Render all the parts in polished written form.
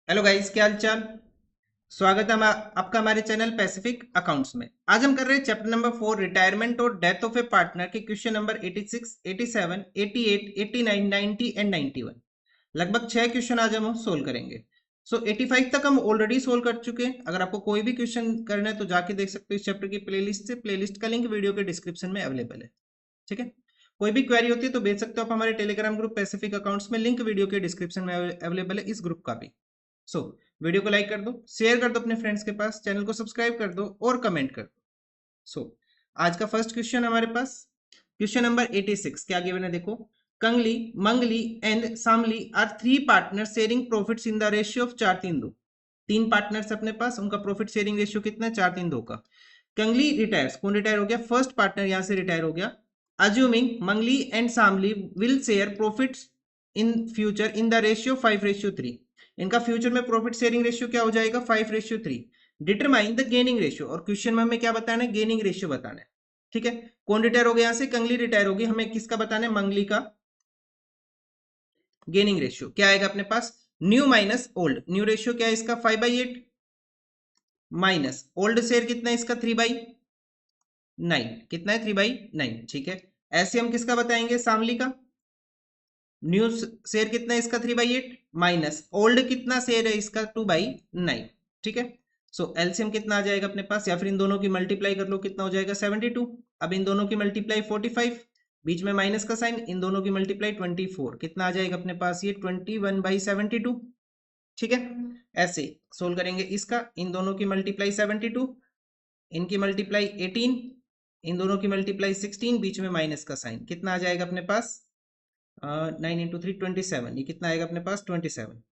Hello guys, क्या हाल चाल। स्वागत है आपका हमारे चैनल पैसिफिक अकाउंट्स में। आज हम कर रहे हैं चैप्टर नंबर 4, रिटायरमेंट और डेथ ऑफ ए पार्टनर के क्वेश्चन नंबर 86, 87, 88, 89, 90 एंड 91। लगभग 6 क्वेश्चन आज हम सोल्व करेंगे। 85 तक हम ऑलरेडी सोल्व कर चुके हैं। अगर आपको कोई भी क्वेश्चन करना है तो जाके देख सकते हो इस चैप्टर की प्लेलिस्ट से। प्लेलिस्ट का लिंक वीडियो के डिस्क्रिप्शन में अवेलेबल है। ठीक है। कोई भी क्वेरी होती है तो भेज सकते हो आप हमारे टेलीग्राम ग्रुप पैसिफिक अकाउंट्स में। लिंक वीडियो के डिस्क्रिप्शन में अवेलेबल है इस ग्रुप का भी। वीडियो को लाइक कर दो, शेयर कर दो अपने फ्रेंड्स के पास, चैनल को सब्सक्राइब कर दो और कमेंट कर दो। सो आज का फर्स्ट क्वेश्चन हमारे पास क्वेश्चन नंबर 86 क्या गिवन है देखो। Kangli, Mangli and Samli are three partner sharing profits in the ratio of 4-3-2। तीन पार्टनर्स अपने पास, उनका प्रॉफिट शेयरिंग रेशियो कितना है? 4-3-2 का। कंगली रिटायर्स, कौन रिटायर हो गया? फर्स्ट पार्टनर यहां से रिटायर हो गया। अज्यूमिंग मंगली and सामली will share profits in future in the ratio 5:3। इनका फ्यूचर में प्रॉफिट शेयरिंग रेशियो क्या हो जाएगा? 5:3। डिटरमाइन द गेनिंग रेशियो, और क्वेश्चन में हमें क्या बताना है? गेनिंग रेशियो बताना है। ठीक है। कौन रिटायर हो गया? यहां से कंगली रिटायर होगी, हमें किसका बताना है? मंगली का गेनिंग रेशियो क्या आएगा अपने पास? New minus old. New ratio क्या है इसका? 5/8 माइनस ओल्ड शेयर कितना है इसका? 3/9। कितना है? 3/9। ठीक है। ऐसे हम किसका बताएंगे? सामली का। न्यू शेयर कितना है इसका? 3/8 माइनस ओल्ड कितना शेयर है इसका? 2/9। ठीक है। सो एलसीएम कितना आ जाएगा अपने पास, या फिर इन दोनों की मल्टीप्लाई कर लो, कितना हो जाएगा? 72। अब इन दोनों की मल्टीप्लाई 45, बीच में माइनस का साइन, इन दोनों की मल्टीप्लाई 24, कितना आ जाएगा अपने पास? ये 21/72। ठीक है। ऐसे सोल्व करेंगे इसका। इन दोनों की मल्टीप्लाई 72, इनकी मल्टीप्लाई 18, इन दोनों की मल्टीप्लाई 16, बीच में माइनस का साइन, कितना आ जाएगा अपने पास? 9 × 3 27। ये कितना आएगा अपने पास? 27।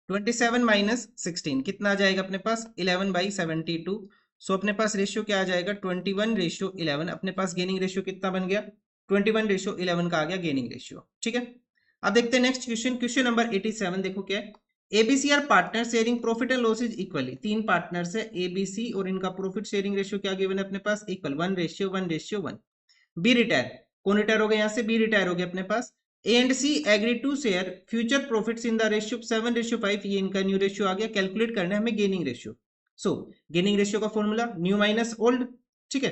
27 माइनस 16 कितना आ जाएगा अपने पास? 11/72। सो अपने पास रेशियो क्या आ जाएगा? 21:11। अपने पास गेनिंग रेशियो कितना बन गया? 21:11 का आ गया गेनिंग रेशियो। ठीक है। अब देखते हैं नेक्स्ट क्वेश्चन। क्वेश्चन नंबर 87 देखो क्या है। ABC are partner sharing profit and losses equally. तीन पार्टनर्स है एबीसी, और इनका प्रॉफिट शेयरिंग रेशियो क्या गिवन है अपने पास? इक्वल 1:1:1। बी रिटायर, कौन रिटायर हो गया? यहां से बी रिटायर हो गया अपने पास। A and C agree to share future profits in the ratio 7:5। ये इनका न्यू रेशियो आ गया। कैलकुलेट करना है हमें गेनिंग रेशियो। सो गेनिंग रेशियो का फॉर्मूला न्यू माइनस ओल्ड। ठीक है।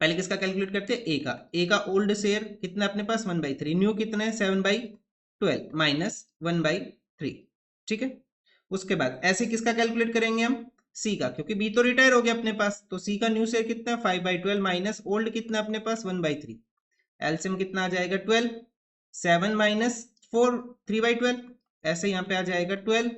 पहले किसका कैलकुलेट करते हैं? ए का। ए का ओल्ड शेयर कितना अपने पास? 1/3। न्यू कितना है? 7/12 माइनस 1/3। ठीक है। उसके बाद ऐसे किसका कैलकुलेट करेंगे हम? सी का, क्योंकि बी तो रिटायर हो गया अपने पास। तो सी का न्यू शेयर कितना है? 5/12 माइनस ओल्ड कितना अपने पास? 1/3। एलसीएम कितना आ जाएगा? 12। 7 माइनस 4, 3/12। ऐसे यहाँ पे आ जाएगा 12।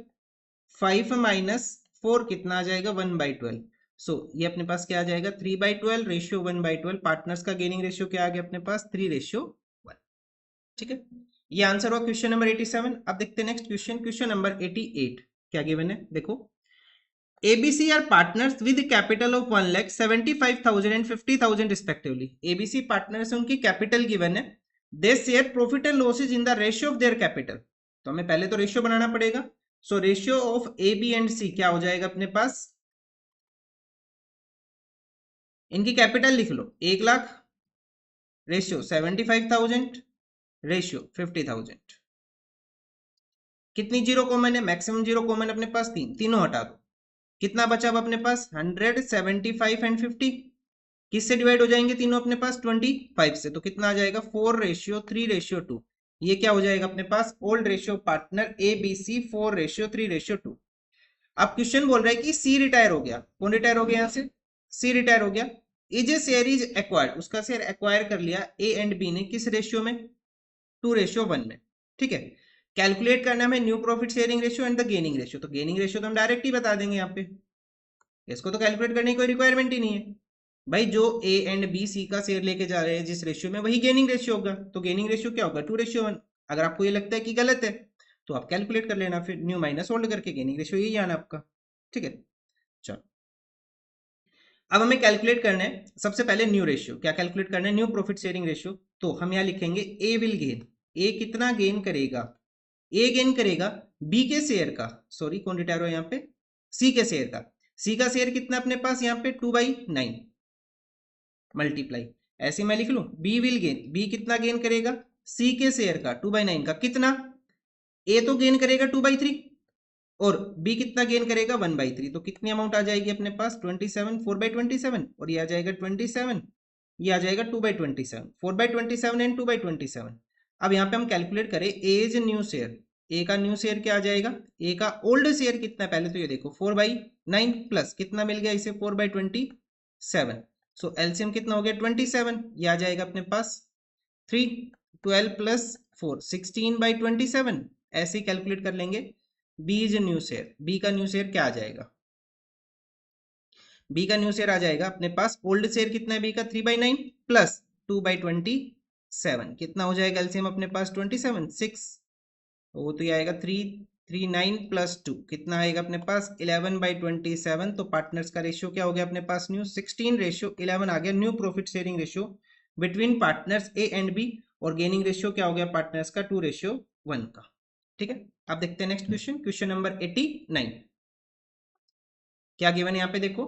5 माइनस 4 कितना आ जाएगा? 1/12। सो ये अपने पास क्या आ जाएगा? 3/12 रेशियो 1/12। पार्टनर्स का गेनिंग रेशियो क्या आ गया अपने पास? 3:1। ठीक है। ये आंसर हुआ क्वेश्चन नंबर 87। अब देखते हैं नेक्स्ट क्वेश्चन। क्वेश्चन नंबर 88 क्या गिवन है देखो। ABC are partners with capital of 1,75,000 and 50,000 respectively. ABC partners है, उनकी कैपिटल गिवन है। They share profit and losses in the ratio of their capital. तो हमें पहले तो रेशियो बनाना पड़ेगा। So ratio of A B and C क्या हो जाएगा अपने पास? इनकी कैपिटल लिख लो 1,00,000, रेशियो 75,000, रेशियो 50,000। कितनी जीरो कॉमन है? मैक्सिमम जीरो कॉमन अपने पास तीन, तीनों हटा दो। कितना बचा अब अपने पास? 100, 75 एंड 50। किससे डिवाइड हो जाएंगे तीनों अपने पास? 25 से। तो कितना आ जाएगा? 4:3:2। ये क्या हो जाएगा अपने पास? Old ratio partner A B C 4:3:2। अब क्वेश्चन बोल रहा है कि सी रिटायर हो गया। कौन रिटायर हो गया? यहां से सी रिटायर हो गया। Is A share is acquired, उसका शेयर एक्वायर कर लिया ए एंड बी ने। किस रेशियो में? 2:1 में। ठीक है। कैलकुलेट करना है हमें new profit sharing ratio and the gaining ratio. तो गेनिंग रेशियो तो हम डायरेक्ट ही बता देंगे यहाँ पे, इसको तो कैलकुलेट करने की कोई रिक्वायरमेंट ही नहीं है। भाई जो ए एंड बी सी का शेयर लेके जा रहे हैं जिस रेशियो में, वही गेनिंग रेशियो होगा। तो गेनिंग रेशियो क्या होगा? 2:1। अगर आपको ये लगता है कि गलत है तो आप कैलकुलेट कर लेना, फिर न्यू माइनस ओल्ड करके गेनिंग रेशियो यही आना आपका। ठीक है। चलो अब हमें कैलकुलेट करना है सबसे पहले न्यू रेशियो। क्या कैलकुलेट करना है? New profit sharing ratio. तो हम यहाँ लिखेंगे ए विल गेन। ए कितना गेन करेगा? ए गेन करेगा बी के शेयर का, सॉरी कौन रिटायर हो यहाँ पे? सी के शेयर का। सी का शेयर कितना अपने पास यहाँ पे? 2/9। मल्टीप्लाई, ऐसे मैं लिख लूं बी विल गेन, बी कितना गेन करेगा सी के शेयर का 2/9 का, कितना ए तो गेन करेगा 2/3 और बी कितना गेन करेगा 1/3, तो कितनी अमाउंट आ जाएगी अपने पास 27, 4/27 और ये आ जाएगा 27, ये आ जाएगा 2/27, 4/27 एंड 2/27। अब यहाँ पे हम कैलकुलेट करें एज न्यू शेयर, ए का न्यू शेयर क्या आ जाएगा, ए का ओल्ड शेयर कितना है पहले तो ये देखो 4/9 प्लस कितना मिल गया इसे 4/27, सो एलसीएम कितना हो गया 27, ये आ जाएगा अपने पास 3, 12 प्लस 4 16/27, ऐसे कैलकुलेट कर लेंगे। B is new share, B का न्यू शेयर क्या आ जाएगा, बी का न्यू शेयर आ जाएगा अपने पास ओल्ड शेयर कितना है बी का 3/9 प्लस 2/27, कितना हो जाएगा एलसीएम अपने पास 27 6, वो तो ये आएगा 339 प्लस 2 कितना आएगा अपने पास 11/27, तो पार्टनर्स का रेशियो क्या हो गया अपने पास न्यू 16:11 आ गया new profit sharing ratio between partners A and B, और गेनिंग रेशियो क्या हो गया पार्टनर्स का 2:1 का। ठीक है, अब देखते हैं नेक्स्ट क्वेश्चन, क्वेश्चन नंबर 89। क्या गिवन है यहाँ पे देखो,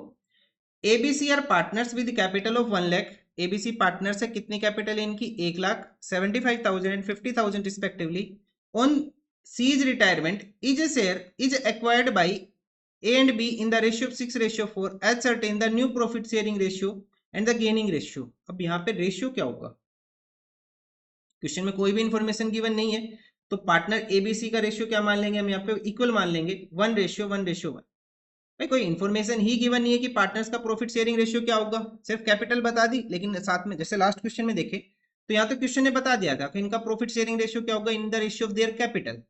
ABC are partners with capital of 1 lakh, ABC partners है कितनी कैपिटल है इनकी 1,75,000 and 50,000 respectively, on C's retirement is A share is acquired by A and B in the ratio of 6:4 ascertain the new profit sharing ratio and the gaining ratio. अब यहाँ पे ratio क्या होगा, question में कोई भी information given नहीं है, तो पार्टनर एबीसी का रेशियो क्या मान लेंगे हम यहाँ पे इक्वल मान लेंगे 1:1:1। भाई कोई इन्फॉर्मेशन ही गिवन नहीं है कि पार्टनर्स का प्रॉफिट शेयरिंग रेशियो क्या होगा, सिर्फ कैपिटल बता दी, लेकिन साथ में जैसे लास्ट क्वेश्चन में देखे तो यहाँ तो क्वेश्चन ने बता दिया था कि इनका प्रॉफिट शेयरिंग रेशियो क्या होगा इन the ratio of their capital,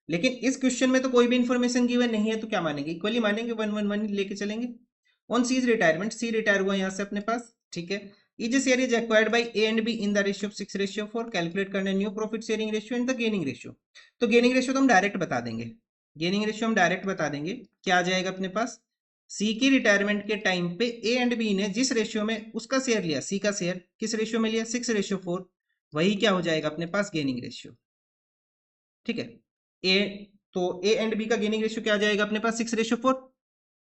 लेकिन इस क्वेश्चन में तो कोई भी इन्फॉर्मेशन गिवन नहीं है, तो क्या मानेंगे इक्वली मानेंगे 1:1 लेके चलेंगे। On C's retirement, C retire हुआ यहाँ से अपने पास, ठीक है, is share is acquired by A and B in the ratio of 6:4, calculate करना new profit sharing ratio and the gaining ratio, तो गेनिंग रेशियो तो हम डायरेक्ट बता देंगे, गेनिंग रेशियो हम डायरेक्ट बता देंगे, क्या आ जाएगा अपने पास सी की रिटायरमेंट के टाइम पे ए एंड बी ने जिस रेशियो में उसका शेयर लिया, सी का शेयर किस रेशियो में लिया 6:4, वही क्या हो जाएगा अपने पास गेनिंग रेशियो। ठीक है, ए तो ए एंड बी का गेनिंग रेशियो क्या आ जाएगा अपने पास 6:4।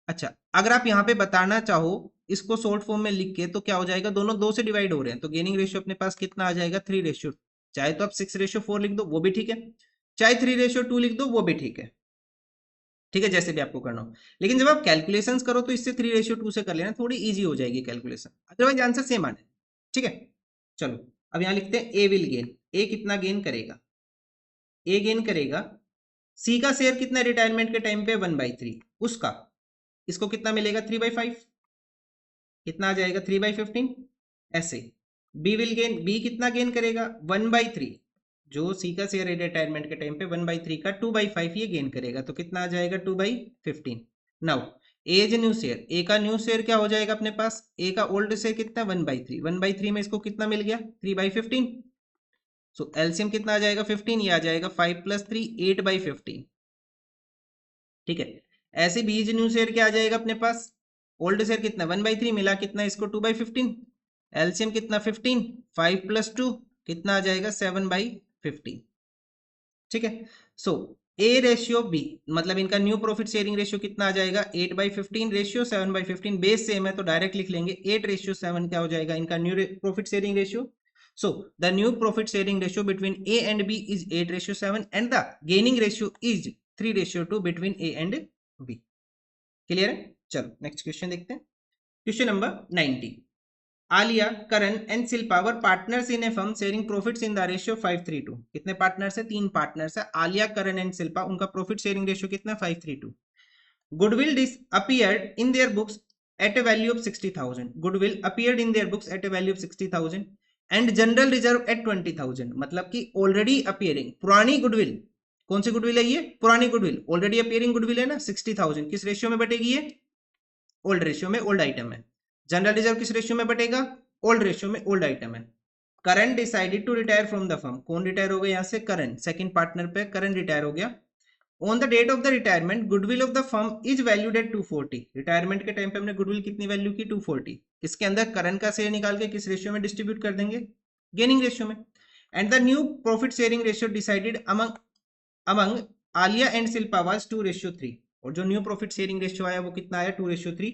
अच्छा, अगर आप यहाँ पे बताना चाहो इसको शॉर्ट फॉर्म में लिख के तो क्या हो जाएगा, दोनों 2 से डिवाइड हो रहे हैं, तो गेनिंग रेशियो अपने पास कितना आ जाएगा 3:, चाहे तो आप 6:4 लिख दो वो भी ठीक है, चाहे 3:2 लिख दो वो भी ठीक है, ठीक है, जैसे भी आपको करना हो, लेकिन जब आप कैलकुलेशंस करो तो इससे 3:2 से कर लेना, थोड़ी इजी हो जाएगी कैलकुलेशन, अदरवाइज आंसर सेम आना है। ठीक है, चलो अब यहाँ लिखते हैं ए विल गेन, ए कितना गेन करेगा, ए गेन करेगा, सी का शेयर कितना रिटायरमेंट के टाइम पे 1/3 उसका, इसको कितना मिलेगा 3/5, कितना आ जाएगा 3/15, ऐसे बी विल गेन, बी कितना गेन करेगा 1/3, जो सी का शेयर है रिटायरमेंट के टाइम पे 1/3 का 2/5 ये गेन करेगा, तो कितना आ जाएगा 2/15। नाउ एज न्यू शेयर, ए का न्यू शेयर क्या हो जाएगा अपने पास, ए का ओल्ड शेयर कितना 1/3, 1/3 में इसको कितना मिल गया 3/15, सो एलसीएम कितना आ जाएगा 15, ये आ जाएगा 5 + 3 8/15। ठीक है, ऐसे बीज न्यू शेयर क्या आ जाएगा अपने पास, ओल्ड शेयर कितना 1/3 मिला कितना इसको 2/15, एलसीएम कितना 15, 5 + 2 कितना आ जाएगा 7/15। ठीक है, सो ए रेशियो बी मतलब इनका न्यू प्रॉफिट शेयरिंग रेशियो कितना आ जाएगा 8/15 रेशियो 7/15, बेस सेम है तो डायरेक्ट लिख लेंगे 8:7 क्या हो जाएगा इनका new profit sharing ratio. So the new profit sharing ratio between A and B is 8:7 and the gaining ratio is 3:2 between A and B. Clear है, चलो नेक्स्ट क्वेश्चन देखते हैं, question number 90। Alia, Karan and Shilpa were partners in a firm sharing profits in the ratio 5:3:2। कितने partners है, 3 partners है, Alia, Karan and Shilpa, उनका profit sharing ratio कितना 5:3:2। Goodwill appeared in their books at a value of 60,000, goodwill appeared in their books at a value of 60,000 and general reserve at 20,000, मतलब कि already appearing पुरानी goodwill, कौन सी goodwill है ये पुरानी गुडविल, ऑलरेडी अपीयरिंग गुडविल है ना 60,000, किस रेशियो में बटेगी ये ओल्ड रेशियो में, ओल्ड आइटम है। जनरल रिजर्व किस रेशियो में बटेगा ओल्ड रेशियो में, ओल्ड आइटम है। Karan decided to retire from the firm, कौन रिटायर हो गया यहाँ से करंट, सेकंड पार्टनर पे करंट रिटायर हो गया। On the date of the retirement goodwill of the firm is valued at 240, retirement के टाइम पे हमने गुडविल कितनी वैल्यू की 240, इसके अंदर करंट का शेयर निकाल के किस रेशियो में डिस्ट्रीब्यूट कर देंगे गेनिंग रेशियो में। And the new profit sharing ratio decided among Alia and Shilpa was 2:3, और जो न्यू प्रॉफिट शेयरिंग रेशियो आया वो कितना आया 2:3,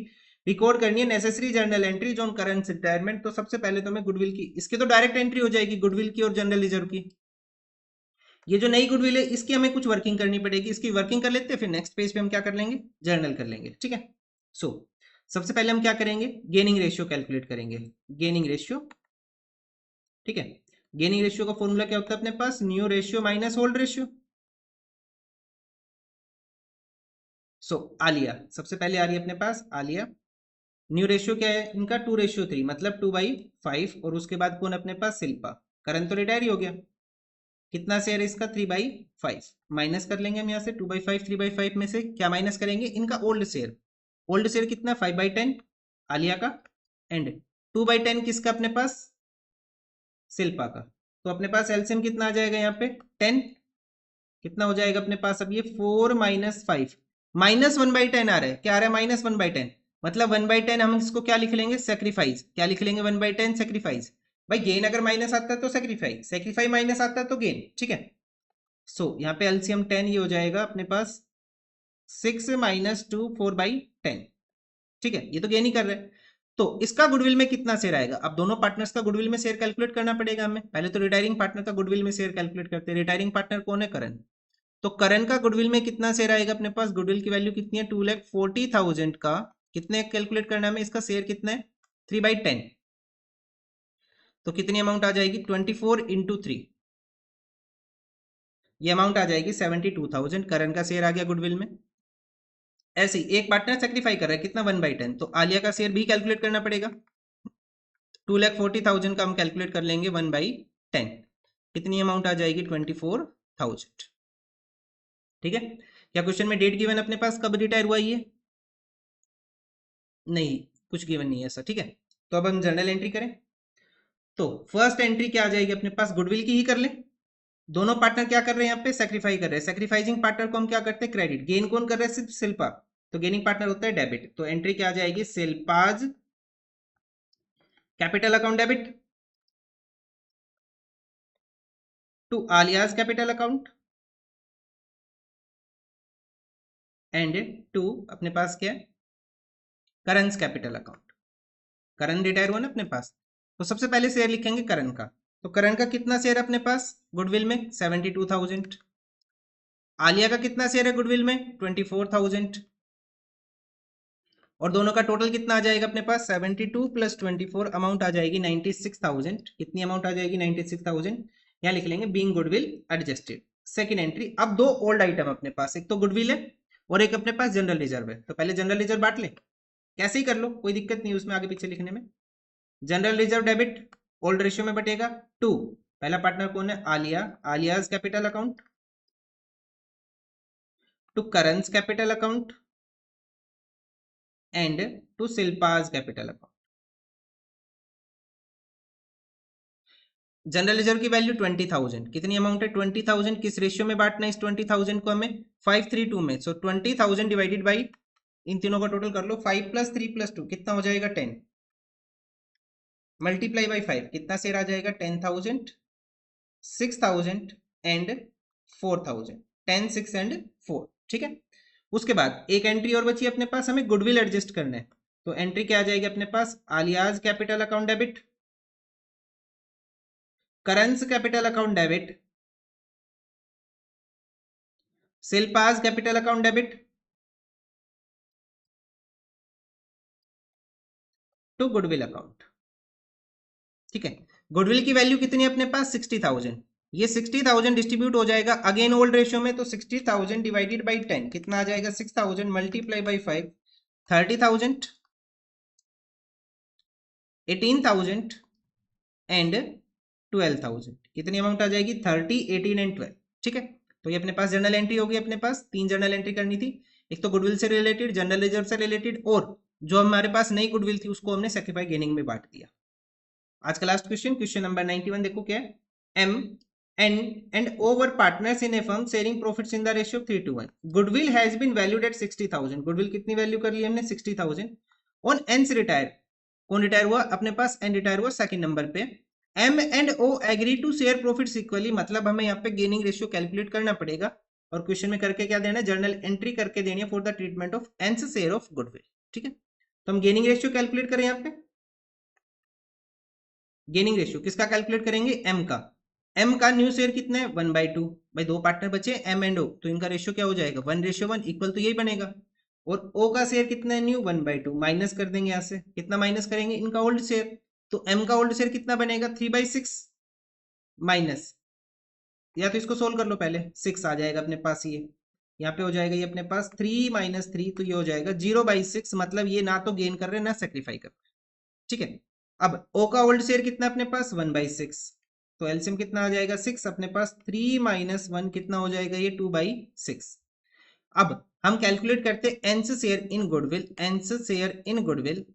रिकॉर्ड करनी है necessary journal entry on current retirement. तो सबसे पहले तो मैं गुडविल की, इसके तो डायरेक्ट एंट्री हो जाएगी गुडविल की और जनरल रिजर्व की। ये जो नई गुडविल है इसकी हमें कुछ वर्किंग करनी पड़ेगी, इसकी वर्किंग कर लेते हैं, फिर नेक्स्ट पेज पे हम क्या कर लेंगे, जर्नल कर लेंगे। ठीक है, सो सबसे पहले हम क्या करेंगे, गेनिंग रेशियो कैलकुलेट करेंगे। गेनिंग रेशियो, ठीक है, गेनिंग रेशियो का फॉर्मूला क्या होता है अपने पास, new ratio minus old ratio. So Alia, सबसे पहले आ रही है अपने पास आलिया। न्यू रेशियो क्या है इनका, 2:3, मतलब 2/5। और उसके बाद कौन अपने पास, शिल्पा। करण तो रिटायर ही हो गया, कितना शेयर है इसका, 3/5। माइनस कर लेंगे हम यहाँ से 2/5, 3/5 में से क्या माइनस करेंगे, इनका ओल्ड शेयर। ओल्ड शेयर कितना, 5/10 आलिया का, एंड 2/10 किसका अपने पास, शिल्पा का। तो अपने पास एलसीएम कितना आ जाएगा यहाँ पे, 10। कितना हो जाएगा अपने पास अब ये, 4 - 5, -1/10 आ रहा है, क्या आ रहा है, -1/10। मतलब 1/10 हम इसको क्या लिख लेंगे, सेक्रीफाइस। क्या लिख लेंगे, 1/10 सेक्रीफाइस। भाई गेन अगर माइनस आता है तो सेक्रीफाइस, सेक्रीफाइस माइनस आता है तो गेन। ठीक है, सो यहाँ पे एलसीएम 10, ये हो जाएगा अपने पास 6 - 2, 4/10। ठीक है, ये तो गेन ही कर रहे हैं। तो इसका गुडविल में कितना शेयर आएगा, अब दोनों पार्टनर्स का गुडविल में शेयर कैलकुलेट करना पड़ेगा हमें। पहले तो रिटायरिंग पार्टनर का गुडविल में शेयर कैलकुलेट करते हैं। रिटायरिंग पार्टनर कौन है, करण। तो करण का गुडविल में कितना शेयर आएगा अपने पास, गुडविल की वैल्यू कितनी है, 2,40,000 का कितने कैलकुलेट करना है हमें, इसका शेयर कितना है, 3/10। तो कितनी अमाउंट आ जाएगी, 24 × 3, ये अमाउंट आ जाएगी 72,000। करण का शेयर आ गया गुडविल में। ऐसे ही एक पार्टनर सेक्रीफाई कर रहा है, कितना, 1/10। तो आलिया का शेयर भी कैलकुलेट करना पड़ेगा, 2,40,000 का हम कैलकुलेट कर लेंगे 1/10, कितनी अमाउंट आ जाएगी, 24,000। ठीक है, क्या क्वेश्चन में डेट गिवन अपने पास, कब रिटायर हुआ ये, नहीं कुछ गिवन नहीं है ऐसा। ठीक है, तो अब हम जर्नल एंट्री करें। तो फर्स्ट एंट्री क्या आ जाएगी अपने पास, गुडविल की ही कर ले। दोनों पार्टनर क्या कर रहे हैं यहाँ पे, सेक्रीफाई कर रहे हैं। सेक्रीफाइजिंग पार्टनर को हम क्या करते हैं, क्रेडिट। गेन कौन कर रहा है, सिर्फ शिल्पा, तो गेनिंग पार्टनर होता है डेबिट। तो एंट्री क्या आ जाएगी, Shilpa's capital account debit to Alia's capital account and to अपने पास क्या है, Karan's capital account. Karan retire हुआ ना अपने पास, तो सबसे पहले शेयर लिखेंगे करण का। तो करण का कितना शेयर है अपने पास गुडविल में, 72,000। आलिया का कितना शेयर है गुडविल में, 24,000। और दोनों का टोटल कितना आ जाएगा अपने पास, 72 + 24, अमाउंट आ जाएगी 96,000। कितनी अमाउंट आ जाएगी, 96,000। यहाँ लिख लेंगे being goodwill adjusted. Second entry, अब दो ओल्ड आइटम अपने पास, एक तो गुडविल है और एक अपने पास जनरल रिजर्व है। तो पहले जनरल रिजर्व बांट ले, कैसे ही कर लो, कोई दिक्कत नहीं उसमें आगे पीछे लिखने में। General reserve debit old ratio में बटेगा, टू पहला पार्टनर कौन है, Alia, Alia's capital account to Karan's capital account and to Shilpa's capital account. General reserve की वैल्यू 20,000, कितनी अमाउंट है, 20,000। किस रेशियो में बांटना है इस 20,000 को हमें, 5:3:2 में। सो 20,000 डिवाइडेड बाई, इन तीनों का टोटल कर लो, 5 + 3 + 2 कितना हो जाएगा, 10। मल्टीप्लाई बाई 5 कितना शेयर आ जाएगा, 10,000, 6,000 एंड 4,000। 10, 6 एंड 4। ठीक है, उसके बाद एक एंट्री और बची अपने पास, हमें गुडविल एडजस्ट करना है। तो एंट्री क्या आ जाएगी अपने पास, Alia's capital account debit, Karan's capital account debit, Shilpa's capital account debit to goodwill account. ठीक है, गुडविल की वैल्यू कितनी है अपने पास, 60,000। ये 60,000 डिस्ट्रीब्यूट हो जाएगा अगेन ओल्ड रेशियो में। तो 60,000 डिवाइडेड बाई 10 कितना आ जाएगा, 6,000 मल्टीप्लाई बाई 5, 30,000, 18,000 एंड 12,000। कितनी अमाउंट आ जाएगी, 30, 18 एंड 12। ठीक है, तो ये अपने पास जर्नल एंट्री होगी। अपने पास तीन जर्नल एंट्री करनी थी, एक तो गुडविल से रिलेटेड, जनरल रिजर्व से रिलेटेड, और जो हमारे पास नई गुडविल थी उसको हमने सेक्रीफाई गेनिंग में बांट दिया। आज का लास्ट क्वेश्चन, क्वेश्चन नंबर 91 देखो क्या है, M and over partners in a firm sharing profits in the ratio of 3:1. Goodwill has been valued at 60,000. Goodwill कितनी वैल्यू कर ली हमने, 60,000 on N's retire। कौन रिटायर हुआ अपने पास, N रिटायर हुआ सेकंड नंबर पे। M and O agree to share profits equally, मतलब हमें यहाँ पे गेनिंग रेशियो कैलकुलेट करना पड़ेगा और क्वेश्चन में करके क्या देना है, जर्नल एंट्री करके देनी है for the treatment of N's share of goodwill. ठीक है, तो हम गेनिंग रेशियो कैलकुलेट करें यहाँ पे, गेनिंग रेशियो किसका कैलकुलेट करेंगे, एम का। एम का न्यू शेयर कितना है 1/2, भाई दो पार्टनर बचे एम एंड ओ, तो इनका रेशियो क्या हो जाएगा 1:1 इक्वल तो यही बनेगा। और ओ का शेयर कितना है न्यू 1/2, माइनस कर देंगे यहाँ से, कितना माइनस करेंगे इनका ओल्ड शेयर, तो एम का ओल्ड शेयर कितना बनेगा 3/6 माइनस, या तो इसको सोल्व कर लो पहले, 6 आ जाएगा अपने पास, ये यहाँ पे हो जाएगा ये अपने पास 3 - 3, तो ये हो जाएगा 0/6, मतलब ये ना तो गेन कर रहे ना सेक्रीफाई कर रहे, ठीक है। अब ओ का ओल्ड शेयर कितना अपने पास 1/6, तो एलसीएम कितना आ जाएगा 6 अपने पास, 3 - 1 कितना हो जाएगा ये 2/6। अब हम कैलकुलेट करते हैं N's share in goodwill, N's share in goodwill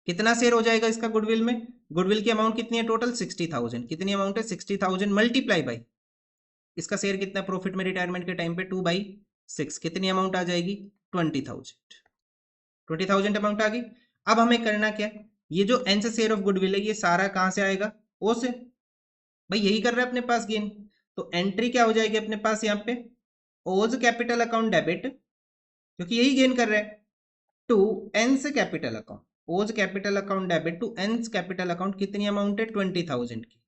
कितना शेयर हो जाएगा इसका गुडविल में, गुडविल की अमाउंट कितनी है टोटल 60,000, कितनी अमाउंट है 60,000 मल्टीप्लाई बाई इसका शेयर कितना प्रॉफिट में रिटायरमेंट के टाइम पे 2/6, कितनी अमाउंट आ जाएगी 20,000, 20,000 अमाउंट आ गई। अब हमें करना क्या है, ये जो एन से शेयर ऑफ गुडविल है ये सारा कहां से आएगा, ओ से, भाई यही कर रहा है अपने पास गेन, तो एंट्री क्या हो जाएगी अपने पास यहाँ पे, ओज कैपिटल अकाउंट डेबिट, क्योंकि यही गेन कर रहा है, to N's capital account, O's capital account debit to N's capital account, कितनी अमाउंट है 20,000 की,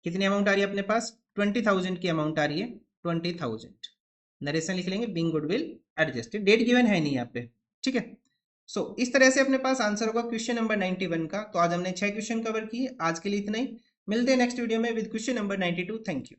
कितनी अमाउंट आ रही है अपने पास 20,000 की अमाउंट आ रही है, 20,000। नरेशन लिख लेंगे being goodwill adjusted, date given है नहीं यहाँ पे, ठीक है। इस तरह से अपने पास आंसर होगा क्वेश्चन नंबर 91 का। तो आज हमने 6 क्वेश्चन कवर किए, आज के लिए इतना ही, मिलते हैं नेक्स्ट वीडियो में with question number 92। Thank you.